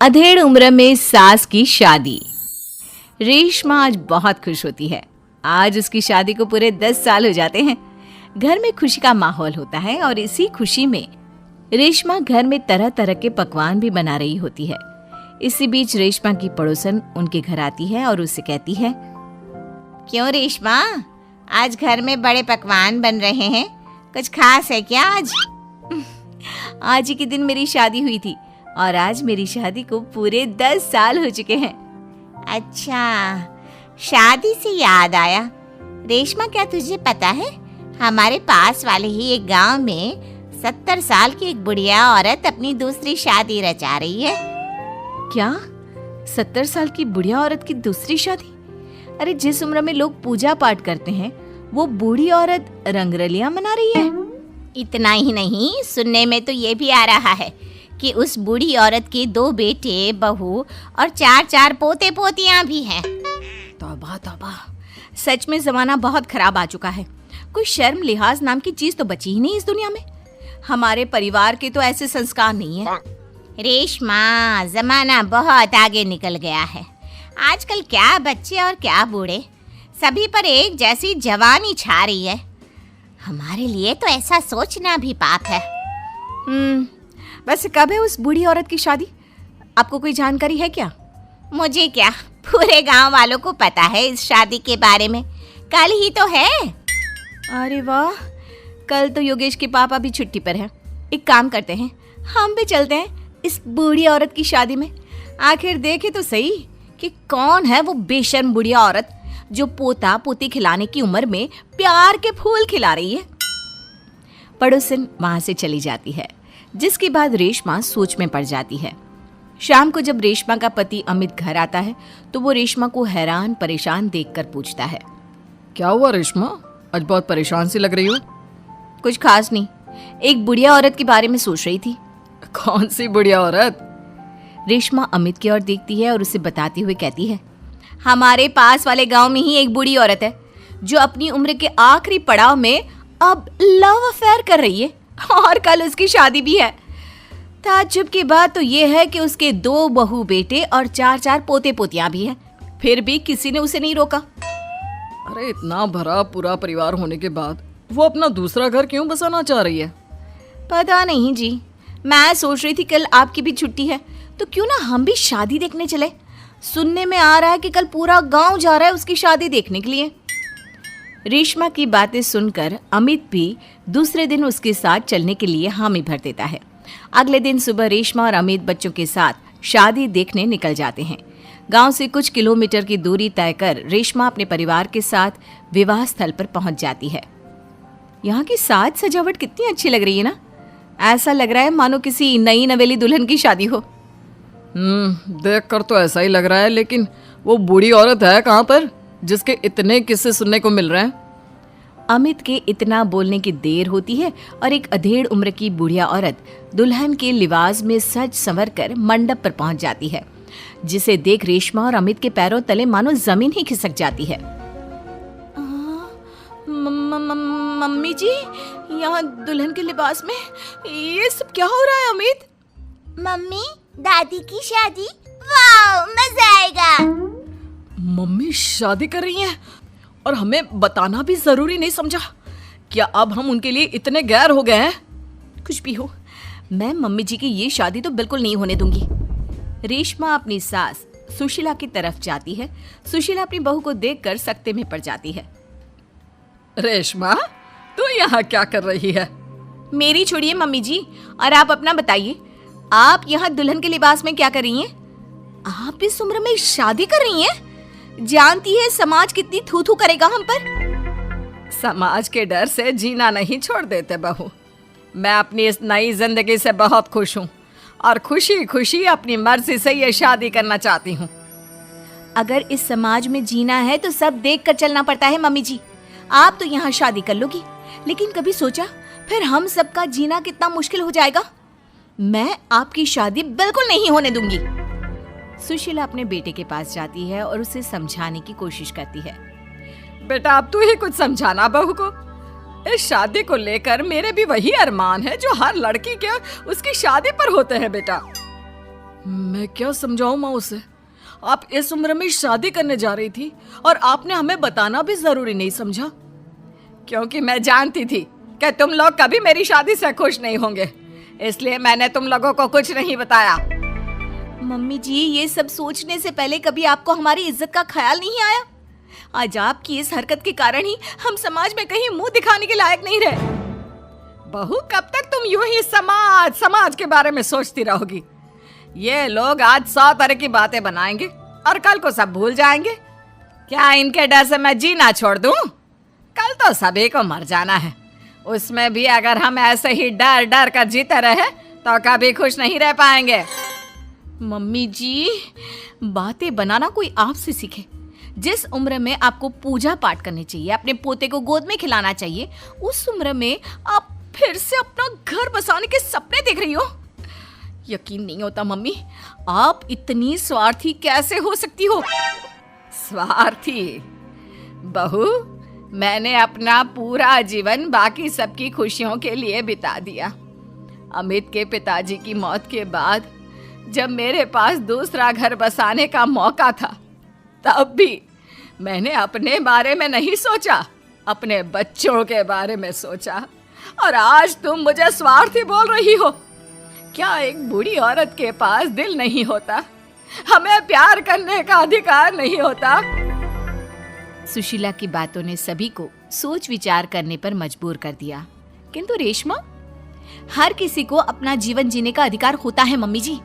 अधेड़ उम्र में सास की शादी। रेशमा आज बहुत खुश होती है। आज उसकी शादी को पूरे 10 साल हो जाते हैं। घर में खुशी का माहौल होता है और इसी खुशी में रेशमा घर में तरह तरह के पकवान भी बना रही होती है। इसी बीच रेशमा की पड़ोसन उनके घर आती है और उससे कहती है, क्यों रेशमा, आज घर में बड़े पकवान बन रहे हैं, कुछ खास है क्या आज? आज ही के दिन मेरी शादी हुई थी और आज मेरी शादी को पूरे 10 साल हो चुके हैं। अच्छा, शादी से याद आया रेशमा, क्या तुझे पता है हमारे पास वाले ही एक गांव में 70 साल की एक बुढ़िया औरत अपनी दूसरी शादी रचा रही है। क्या 70 साल की बुढ़िया औरत की दूसरी शादी? अरे जिस उम्र में लोग पूजा पाठ करते हैं वो बूढ़ी औरत रंगरलियां मना रही है। इतना ही नहीं, सुनने में तो ये भी आ रहा है कि उस बूढ़ी औरत के 2 बेटे, बहू और 4 पोते पोतियां भी हैं। तौबा तौबा, सच में जमाना बहुत खराब आ चुका है। कोई शर्म लिहाज नाम की चीज तो बची ही नहीं इस दुनिया में। हमारे परिवार के तो ऐसे संस्कार नहीं है। रेशमा, जमाना बहुत आगे निकल गया है। आजकल क्या बच्चे और क्या बूढ़े, सभी पर एक जैसी जवानी छा रही है। हमारे लिए तो ऐसा सोचना भी पाप है। वैसे कब है उस बूढ़ी औरत की शादी? आपको कोई जानकारी है क्या? मुझे क्या, पूरे गांव वालों को पता है इस शादी के बारे में। कल ही तो है। अरे वाह, कल तो योगेश के पापा भी छुट्टी पर हैं। एक काम करते हैं, हम भी चलते हैं इस बूढ़ी औरत की शादी में। आखिर देखे तो सही कि कौन है वो बेशर्म बुढ़िया औरत जो पोता पोती खिलाने की उम्र में प्यार के फूल खिला रही है। पड़ोसन वहां से चली जाती है, जिसके बाद रेशमा सोच में पड़ जाती है। शाम को जब रेशमा का पति अमित घर आता है तो वो रेशमा को हैरान परेशान देखकर पूछता है, क्या हुआ रेशमा, आज बहुत परेशान सी लग रही हो? कुछ खास नहीं, एक बुढ़िया औरत के बारे में सोच रही थी। कौन सी बुढ़िया औरत? रेशमा अमित की ओर देखती है और उसे बताते हुए कहती है, हमारे पास वाले गांव में ही एक बूढ़ी औरत है जो अपनी उम्र के आखिरी पड़ाव में अब लव अफेयर कर रही है और कल उसकी शादी भी है। ताज्जुब की बात तो ये है कि उसके 2 बहू बेटे और 4 पोते पोतियां भी हैं, फिर भी किसी ने उसे नहीं रोका। अरे इतना भरा पूरा परिवार होने के बाद वो अपना दूसरा घर क्यों बसाना चाह रही है? पता नहीं जी, मैं सोच रही थी कल आपकी भी छुट्टी है तो क्यों ना हम भी शादी देखने चले। सुनने में आ रहा है कि कल पूरा गांव जा रहा है उसकी शादी देखने के लिए। रेशमा की बातें सुनकर अमित भी दूसरे दिन उसके साथ चलने के लिए हामी भर देता है। अगले दिन सुबह रेशमा और अमित बच्चों के साथ शादी देखने निकल जाते हैं। गांव से कुछ किलोमीटर की दूरी तय कर रेशमा अपने परिवार के साथ विवाह स्थल पर पहुंच जाती है। यहाँ की साज सजावट कितनी अच्छी लग रही है ना। ऐसा लग रहा है मानो किसी नई नवेली दुल्हन की शादी हो। देख कर तो ऐसा ही लग रहा है, लेकिन वो बूढ़ी औरत है कहाँ पर जिसके इतने किस्से सुनने को मिल रहे हैं? अमित के इतना बोलने की देर होती है और एक अधेड़ उम्र की बुढ़िया औरत दुल्हन के लिबास में सज संवर कर मंडप पर पहुंच जाती है, जिसे देख रेशमा और अमित के पैरों तले मानो जमीन ही खिसक जाती है। मम्मी जी, यहाँ दुल्हन के लिबास में ये सब क्या हो रहा है? अमित, मम्मी, दादी की शादी, वाह मजा आएगा। मम्मी शादी कर रही हैं और हमें बताना भी जरूरी नहीं समझा? क्या अब हम उनके लिए इतने गैर हो गए हैं? कुछ भी हो, मैं मम्मी जी की ये शादी तो बिल्कुल नहीं होने दूंगी। रेशमा अपनी सास सुशीला की तरफ जाती है। सुशीला अपनी बहू को देखकर सकते में पड़ जाती है। रेशमा, तू यहाँ क्या कर रही है? मेरी छोड़िए मम्मी जी, और आप अपना बताइए, आप यहाँ दुल्हन के लिबास में क्या कर रही हैं? आप इस उम्र में शादी कर रही हैं? जानती है समाज कितनी थू थू करेगा हम पर। समाज के डर से जीना नहीं छोड़ देते बहू। मैं अपनी इस नई जिंदगी से बहुत खुश हूँ और खुशी खुशी अपनी मर्जी से ये शादी करना चाहती हूँ। अगर इस समाज में जीना है तो सब देख कर चलना पड़ता है मम्मी जी। आप तो यहाँ शादी कर लोगी, लेकिन कभी सोचा फिर हम सबका जीना कितना मुश्किल हो जाएगा? मैं आपकी शादी बिल्कुल नहीं होने दूंगी। सुशीला अपने बेटे के पास जाती है और उसे समझाने की कोशिश करती है। बेटा, अब तू ही कुछ समझाना बहू को। इस शादी को लेकर मेरे भी वही अरमान है जो हर लड़की के उसकी शादी पर होते हैं बेटा। मैं क्या समझाऊं माँ उसे? आप इस उम्र में शादी करने जा रही थी और आपने हमें बताना भी जरूरी नहीं समझा, क्योंकि मैं जानती थी कि तुम लोग कभी मेरी शादी से खुश नहीं होंगे, इसलिए मैंने तुम लोगों को कुछ नहीं बताया। मम्मी जी, ये सब सोचने से पहले कभी आपको हमारी इज्जत का ख्याल नहीं आया? आज आपकी इस हरकत के कारण ही हम समाज में कहीं मुंह दिखाने के लायक नहीं रहे। बहू, कब तक तुम यूं ही समाज के बारे में सोचती रहोगी? ये लोग आज 100 तरह की बातें बनाएंगे और कल को सब भूल जाएंगे। क्या इनके डर से मैं जीना छोड़ दूं? कल तो सभी को मर जाना है, उसमें भी अगर हम ऐसे ही डर डर कर जीते रहे तो कभी खुश नहीं रह पाएंगे। मम्मी जी, बातें बनाना कोई आपसे सीखे। जिस उम्र में आपको पूजा पाठ करनी चाहिए, अपने पोते को गोद में खिलाना चाहिए, उस उम्र में आप फिर से अपना घर बसाने के सपने देख रही हो। यकीन नहीं होता मम्मी, आप इतनी स्वार्थी कैसे हो सकती हो? स्वार्थी? बहू, मैंने अपना पूरा जीवन बाकी सबकी खुशियों के लिए बिता दिया। अमित के पिताजी की मौत के बाद जब मेरे पास दूसरा घर बसाने का मौका था, तब भी मैंने अपने बारे में नहीं सोचा, अपने बच्चों के बारे में सोचा। और आज तुम मुझे स्वार्थी बोल रही हो? क्या एक बूढ़ी औरत के पास दिल नहीं होता? हमें प्यार करने का अधिकार नहीं होता? सुशीला की बातों ने सभी को सोच विचार करने पर मजबूर कर दिया। किंतु रेशमा, हर किसी को अपना जीवन जीने का अधिकार होता है मम्मी जी,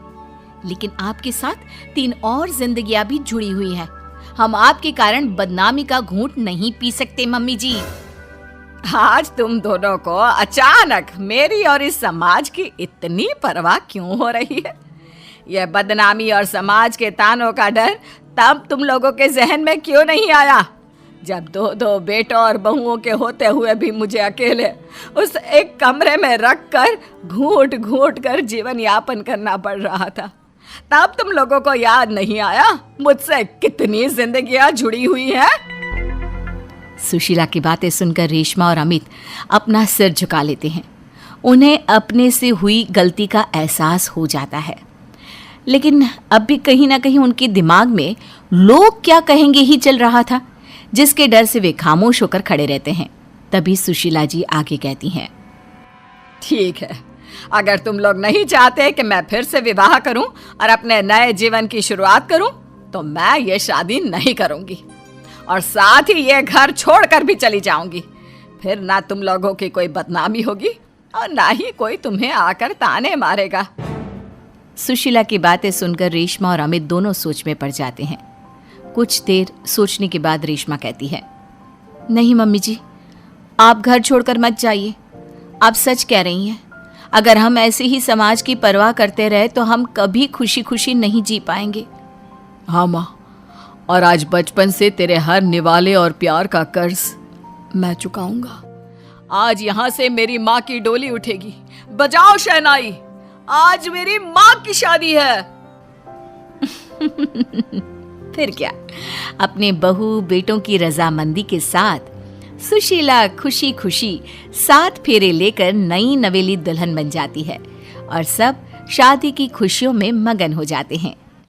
लेकिन आपके साथ 3 और जिंदगियां भी जुड़ी हुई हैं। हम आपके कारण बदनामी का घूंट नहीं पी सकते मम्मी जी। आज तुम दोनों को अचानक मेरी और इस समाज की इतनी परवाह क्यों हो रही है? यह बदनामी और समाज के तानों का डर तब तुम लोगों के जहन में क्यों नहीं आया, जब 2 बेटों और बहुओं के होते हुए भी मुझे अकेले उस एक कमरे में रखकर घूंट घूंट कर जीवन यापन करना पड़ रहा था? तब तुम लोगों को याद नहीं आया मुझसे कितनी जिंदगियां जुड़ी हुई हैं? सुशीला की बातें सुनकर रेशमा और अमित अपना सिर झुका लेते हैं। उन्हें अपने से हुई गलती का एहसास हो जाता है, लेकिन अब भी कहीं ना कहीं उनके दिमाग में लोग क्या कहेंगे ही चल रहा था, जिसके डर से वे खामोश होकर खड़े रहते हैं। तभी सुशीला जी आगे कहती हैं, ठीक है, अगर तुम लोग नहीं चाहते कि मैं फिर से विवाह करूं और अपने नए जीवन की शुरुआत करूं, तो मैं ये शादी नहीं करूंगी और साथ ही ये घर छोड़कर भी चली जाऊंगी। फिर ना तुम लोगों की कोई बदनामी होगी और ना ही कोई तुम्हें आकर ताने मारेगा। सुशीला की बातें सुनकर रेशमा और अमित दोनों सोच में पड़ जाते हैं। कुछ देर सोचने के बाद रेशमा कहती है, नहीं मम्मी जी, आप घर छोड़कर मत जाइए। आप सच कह रही हैं। अगर हम ऐसे ही समाज की परवाह करते रहे तो हम कभी खुशी खुशी नहीं जी पाएंगे। हाँ माँ, और आज बचपन से तेरे हर निवाले और प्यार का कर्ज मैं चुकाऊंगा। आज यहाँ से मेरी माँ की डोली उठेगी। बजाओ शहनाई, आज मेरी माँ की शादी है। फिर क्या, अपने बहू बेटों की रजामंदी के साथ सुशीला खुशी खुशी 7 फेरे लेकर नई नवेली दुल्हन बन जाती है और सब शादी की खुशियों में मगन हो जाते हैं।